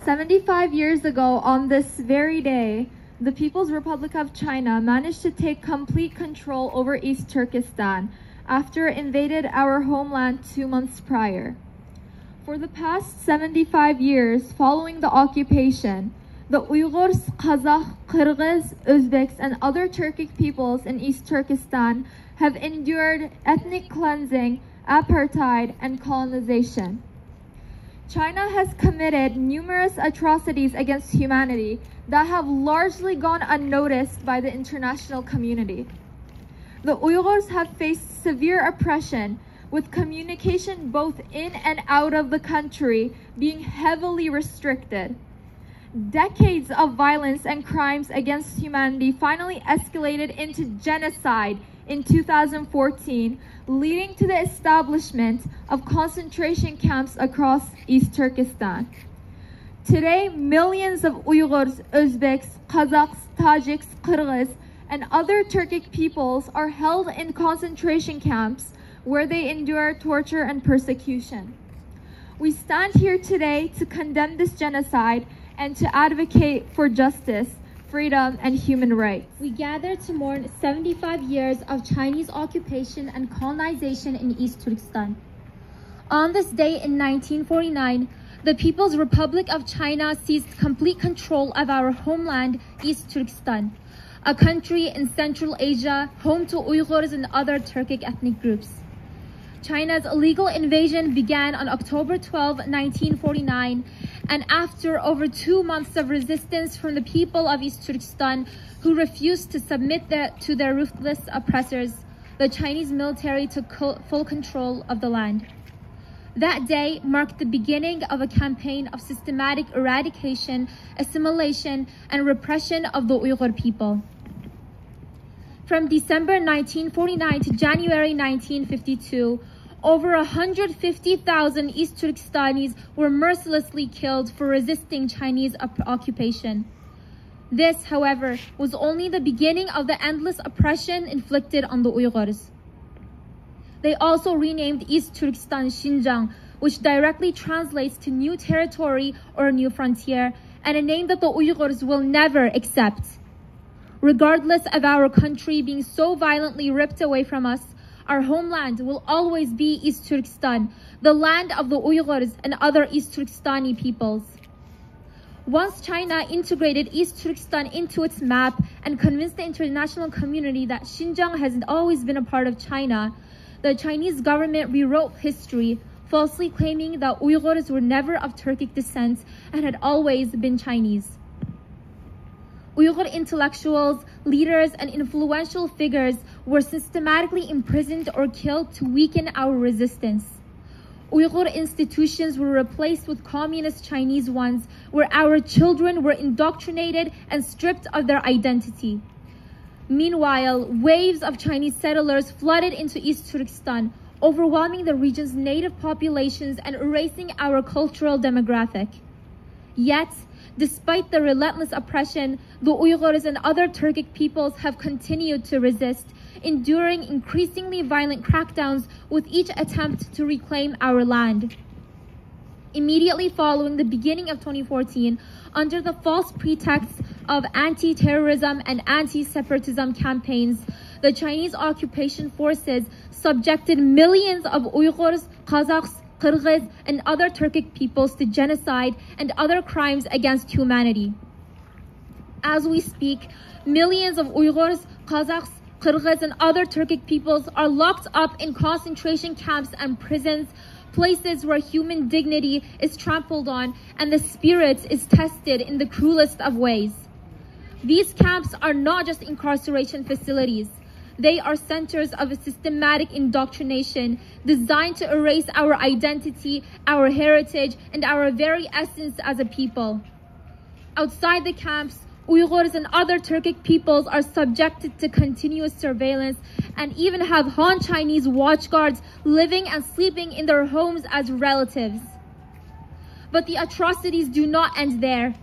75 years ago, on this very day, the People's Republic of China managed to take complete control over East Turkestan after it invaded our homeland 2 months prior. For the past 75 years following the occupation, the Uyghurs, Kazakh, Kyrgyz, Uzbeks, and other Turkic peoples in East Turkestan have endured ethnic cleansing, apartheid, and colonization. China has committed numerous atrocities against humanity that have largely gone unnoticed by the international community. The Uyghurs have faced severe oppression, with communication both in and out of the country being heavily restricted. Decades of violence and crimes against humanity finally escalated into genocide in 2014, leading to the establishment of concentration camps across East Turkestan. Today, millions of Uyghurs, Uzbeks, Kazakhs, Tajiks, Kyrgyz, and other Turkic peoples are held in concentration camps where they endure torture and persecution. We stand here today to condemn this genocide and to advocate for justice, freedom, and human rights. We gather to mourn 75 years of Chinese occupation and colonization in East Turkestan. On this day in 1949, the People's Republic of China seized complete control of our homeland, East Turkestan, a country in Central Asia, home to Uyghurs and other Turkic ethnic groups. China's illegal invasion began on October 12, 1949, and after over 2 months of resistance from the people of East Turkestan who refused to submit to their ruthless oppressors, the Chinese military took full control of the land. That day marked the beginning of a campaign of systematic eradication, assimilation, and repression of the Uyghur people. From December 1949 to January 1952, over 150,000 East Turkestanis were mercilessly killed for resisting Chinese occupation. This, however, was only the beginning of the endless oppression inflicted on the Uyghurs. They also renamed East Turkestan Xinjiang, which directly translates to new territory or new frontier, and a name that the Uyghurs will never accept. Regardless of our country being so violently ripped away from us, our homeland will always be East Turkestan, the land of the Uyghurs and other East Turkestani peoples. Once China integrated East Turkestan into its map and convinced the international community that Xinjiang has always been a part of China, the Chinese government rewrote history, falsely claiming that Uyghurs were never of Turkic descent and had always been Chinese. Uyghur intellectuals, leaders, and influential figures were systematically imprisoned or killed to weaken our resistance. Uyghur institutions were replaced with communist Chinese ones, where our children were indoctrinated and stripped of their identity. Meanwhile, waves of Chinese settlers flooded into East Turkestan, overwhelming the region's native populations and erasing our cultural demographic. Yet, despite the relentless oppression, the Uyghurs and other Turkic peoples have continued to resist, enduring increasingly violent crackdowns with each attempt to reclaim our land. Immediately following the beginning of 2014, under the false pretext of anti-terrorism and anti-separatism campaigns, the Chinese occupation forces subjected millions of Uyghurs, Kazakhs, Kyrgyz, and other Turkic peoples to genocide and other crimes against humanity. As we speak, millions of Uyghurs, Kazakhs, Kyrgyz, and other Turkic peoples are locked up in concentration camps and prisons, places where human dignity is trampled on and the spirit is tested in the cruelest of ways. These camps are not just incarceration facilities. They are centers of a systematic indoctrination designed to erase our identity, our heritage, and our very essence as a people. Outside the camps, Uyghurs and other Turkic peoples are subjected to continuous surveillance and even have Han Chinese watchguards living and sleeping in their homes as relatives. But the atrocities do not end there.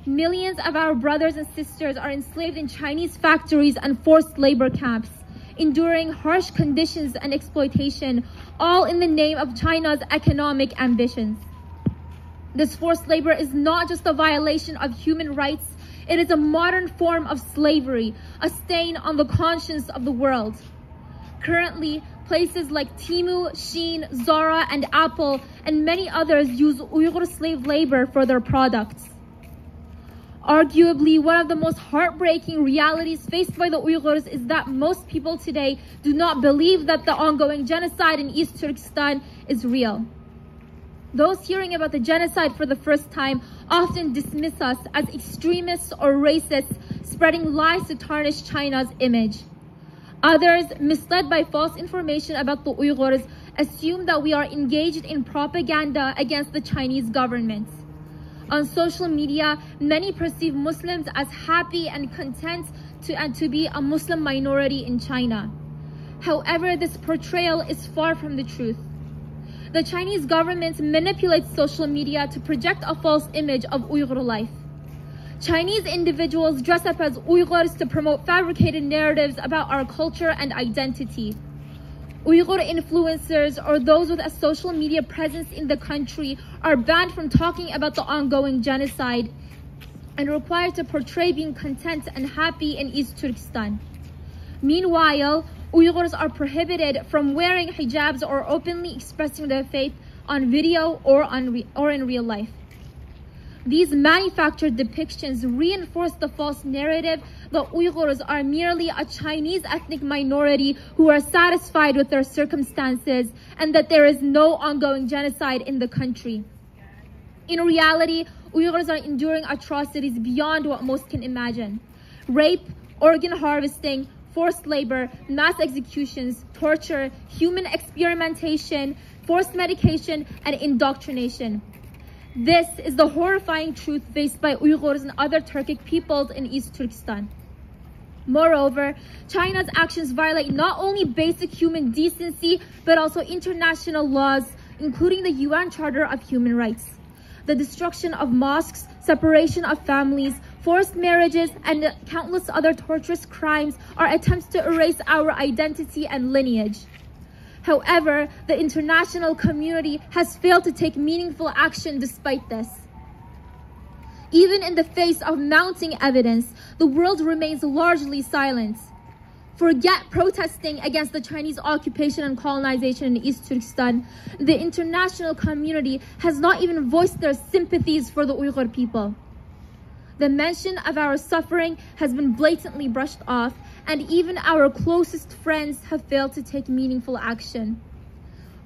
Millions of our brothers and sisters are enslaved in Chinese factories and forced labor camps, enduring harsh conditions and exploitation, all in the name of China's economic ambitions. This forced labor is not just a violation of human rights, it is a modern form of slavery, a stain on the conscience of the world. Currently, places like Temu, Shein, Zara, and Apple, and many others use Uyghur slave labor for their products. Arguably, one of the most heartbreaking realities faced by the Uyghurs is that most people today do not believe that the ongoing genocide in East Turkestan is real. Those hearing about the genocide for the first time often dismiss us as extremists or racists, spreading lies to tarnish China's image. Others, misled by false information about the Uyghurs, assume that we are engaged in propaganda against the Chinese government. On social media, many perceive Muslims as happy and content to be a Muslim minority in China. However, this portrayal is far from the truth. The Chinese government manipulates social media to project a false image of Uyghur life. Chinese individuals dress up as Uyghurs to promote fabricated narratives about our culture and identity. Uyghur influencers or those with a social media presence in the country are banned from talking about the ongoing genocide and required to portray being content and happy in East Turkestan. Meanwhile, Uyghurs are prohibited from wearing hijabs or openly expressing their faith on video or in real life. These manufactured depictions reinforce the false narrative that Uyghurs are merely a Chinese ethnic minority who are satisfied with their circumstances and that there is no ongoing genocide in the country. In reality, Uyghurs are enduring atrocities beyond what most can imagine. Rape, organ harvesting, forced labor, mass executions, torture, human experimentation, forced medication, and indoctrination. This is the horrifying truth faced by Uyghurs and other Turkic peoples in East Turkestan. Moreover, China's actions violate not only basic human decency, but also international laws, including the UN Charter of Human Rights. The destruction of mosques, separation of families, forced marriages, and countless other torturous crimes are attempts to erase our identity and lineage. However, the international community has failed to take meaningful action despite this. Even in the face of mounting evidence, the world remains largely silent. Forget protesting against the Chinese occupation and colonization in East Turkestan. The international community has not even voiced their sympathies for the Uyghur people. The mention of our suffering has been blatantly brushed off, and even our closest friends have failed to take meaningful action.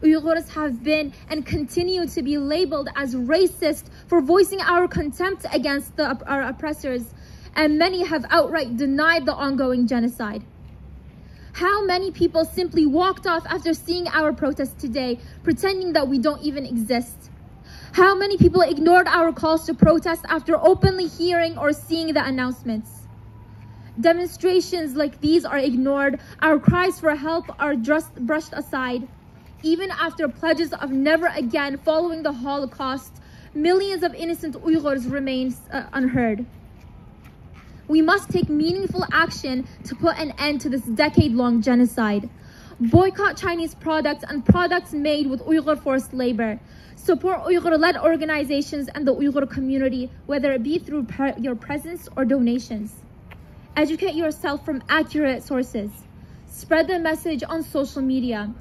Uyghurs have been and continue to be labeled as racist for voicing our contempt against our oppressors, and many have outright denied the ongoing genocide. How many people simply walked off after seeing our protest today, pretending that we don't even exist? How many people ignored our calls to protest after openly hearing or seeing the announcements? Demonstrations like these are ignored. Our cries for help are just brushed aside. Even after pledges of never again following the Holocaust, millions of innocent Uyghurs remain unheard. We must take meaningful action to put an end to this decade-long genocide. Boycott Chinese products and products made with Uyghur forced labor. Support Uyghur-led organizations and the Uyghur community, whether it be through your presence or donations. Educate yourself from accurate sources. Spread the message on social media.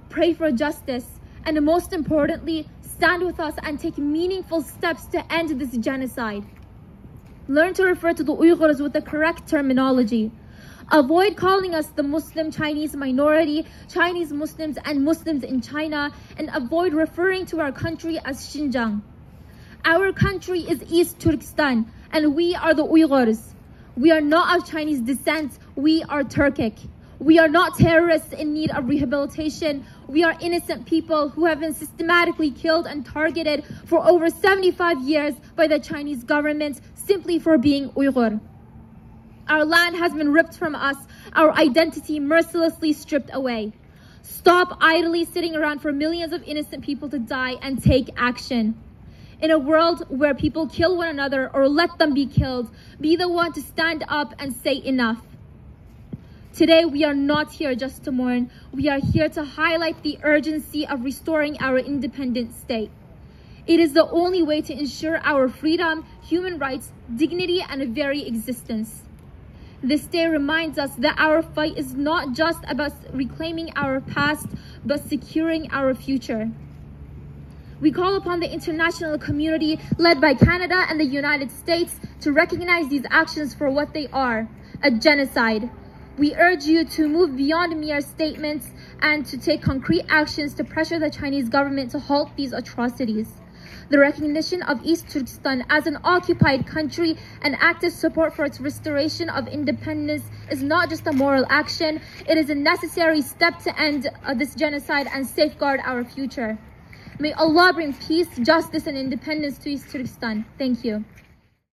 Pray for justice. And most importantly, stand with us and take meaningful steps to end this genocide. Learn to refer to the Uyghurs with the correct terminology. Avoid calling us the Muslim Chinese minority, Chinese Muslims, and Muslims in China, and avoid referring to our country as Xinjiang. Our country is East Turkestan, and we are the Uyghurs. We are not of Chinese descent, we are Turkic. We are not terrorists in need of rehabilitation. We are innocent people who have been systematically killed and targeted for over 75 years by the Chinese government simply for being Uyghur. Our land has been ripped from us, our identity mercilessly stripped away. Stop idly sitting around for millions of innocent people to die and take action. In a world where people kill one another or let them be killed, be the one to stand up and say enough. Today, we are not here just to mourn. We are here to highlight the urgency of restoring our independent state. It is the only way to ensure our freedom, human rights, dignity, and very existence. This day reminds us that our fight is not just about reclaiming our past, but securing our future. We call upon the international community, led by Canada and the United States, to recognize these actions for what they are, a genocide. We urge you to move beyond mere statements and to take concrete actions to pressure the Chinese government to halt these atrocities. The recognition of East Turkestan as an occupied country and active support for its restoration of independence is not just a moral action, it is a necessary step to end this genocide and safeguard our future. May Allah bring peace, justice, and independence to East Turkestan. Thank you.